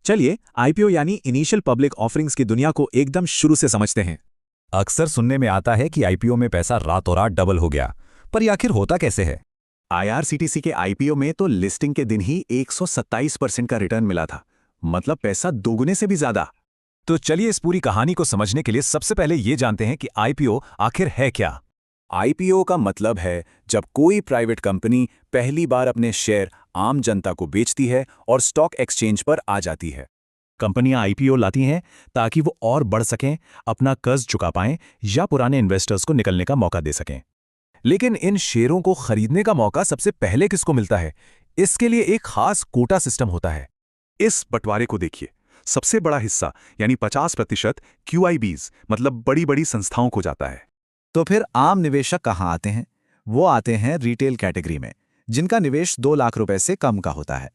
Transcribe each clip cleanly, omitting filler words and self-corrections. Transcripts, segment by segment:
चलिए आईपीओ यानी initial public offerings की दुनिया को एकदम शुरू से समझते हैं। अक्सर सुनने में आता है कि आईपीओ में पैसा रातों रात डबल हो गया, पर ये आखिर होता कैसे है? आईआरसीटीसी के आईपीओ में तो लिस्टिंग के दिन ही 127% का रिटर्न मिला था, मतलब पैसा दोगुने से भी ज्यादा। तो चलिए इस पूरी कहानी को समझने के लिए सबसे पहले ये जानते हैं कि आईपीओ आखिर है क्या। आईपीओ का मतलब है जब कोई प्राइवेट कंपनी पहली बार अपने शेयर आम जनता को बेचती है और स्टॉक एक्सचेंज पर आ जाती है। कंपनियां आईपीओ लाती हैं ताकि वो और बढ़ सकें, अपना कर्ज चुका पाएं या पुराने इन्वेस्टर्स को निकलने का मौका दे सकें। लेकिन इन शेयरों को खरीदने का मौका सबसे पहले किसको मिलता है? इसके लिए एक खास कोटा सिस्टम होता है। इस बंटवारे को देखिए, सबसे बड़ा हिस्सा यानी 50% क्यूआईबीज मतलब बड़ी बड़ी संस्थाओं को जाता है। तो फिर आम निवेशक कहाँ आते हैं? वो आते हैं रिटेल कैटेगरी में, जिनका निवेश 2 लाख रुपए से कम का होता है।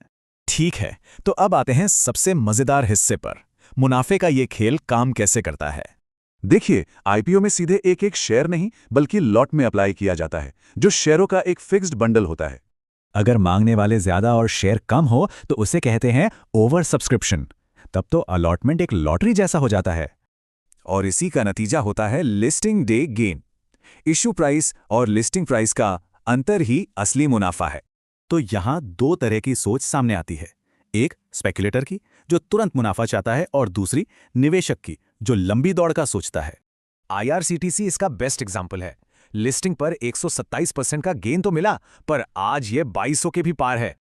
ठीक है, तो अब आते हैं सबसे मजेदार हिस्से पर। मुनाफे का ये खेल काम कैसे करता है? देखिए, आईपीओ में सीधे एक एक शेयर नहीं बल्कि लॉट में अप्लाई किया जाता है, जो शेयरों का एक फिक्स्ड बंडल होता है। अगर मांगने वाले ज्यादा और शेयर कम हो तो उसे कहते हैं ओवर सब्सक्रिप्शन। तब तो अलॉटमेंट एक लॉटरी जैसा हो जाता है। और इसी का नतीजा होता है listing day gain. Issue price और लिस्टिंग प्राइस का अंतर ही असली मुनाफा है। तो यहां 2 तरह की सोच सामने आती है, एक स्पेक्युलेटर की जो तुरंत मुनाफा चाहता है और दूसरी निवेशक की जो लंबी दौड़ का सोचता है। आईआरसीटीसी इसका बेस्ट एग्जाम्पल है। लिस्टिंग पर 127% का गेन तो मिला, पर आज ये 2200 के भी पार है।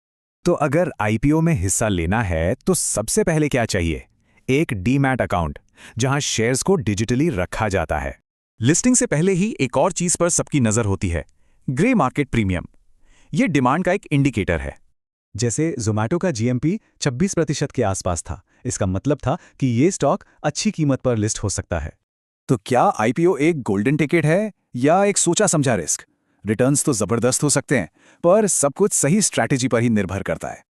तो अगर आईपीओ में हिस्सा लेना है तो सबसे पहले क्या चाहिए? एक डीमैट अकाउंट जहां शेयर्स को डिजिटली रखा जाता है। लिस्टिंग से पहले ही एक और चीज पर सबकी नजर होती है, ग्रे मार्केट प्रीमियम। ये डिमांड का एक इंडिकेटर है। जैसे जोमैटो का जीएमपी 26% के आसपास था, इसका मतलब था कि ये स्टॉक अच्छी कीमत पर लिस्ट हो सकता है। तो क्या आईपीओ एक गोल्डन टिकट है या एक सोचा समझा रिस्क? रिटर्न्स तो जबरदस्त हो सकते हैं, पर सब कुछ सही स्ट्रैटेजी पर ही निर्भर करता है।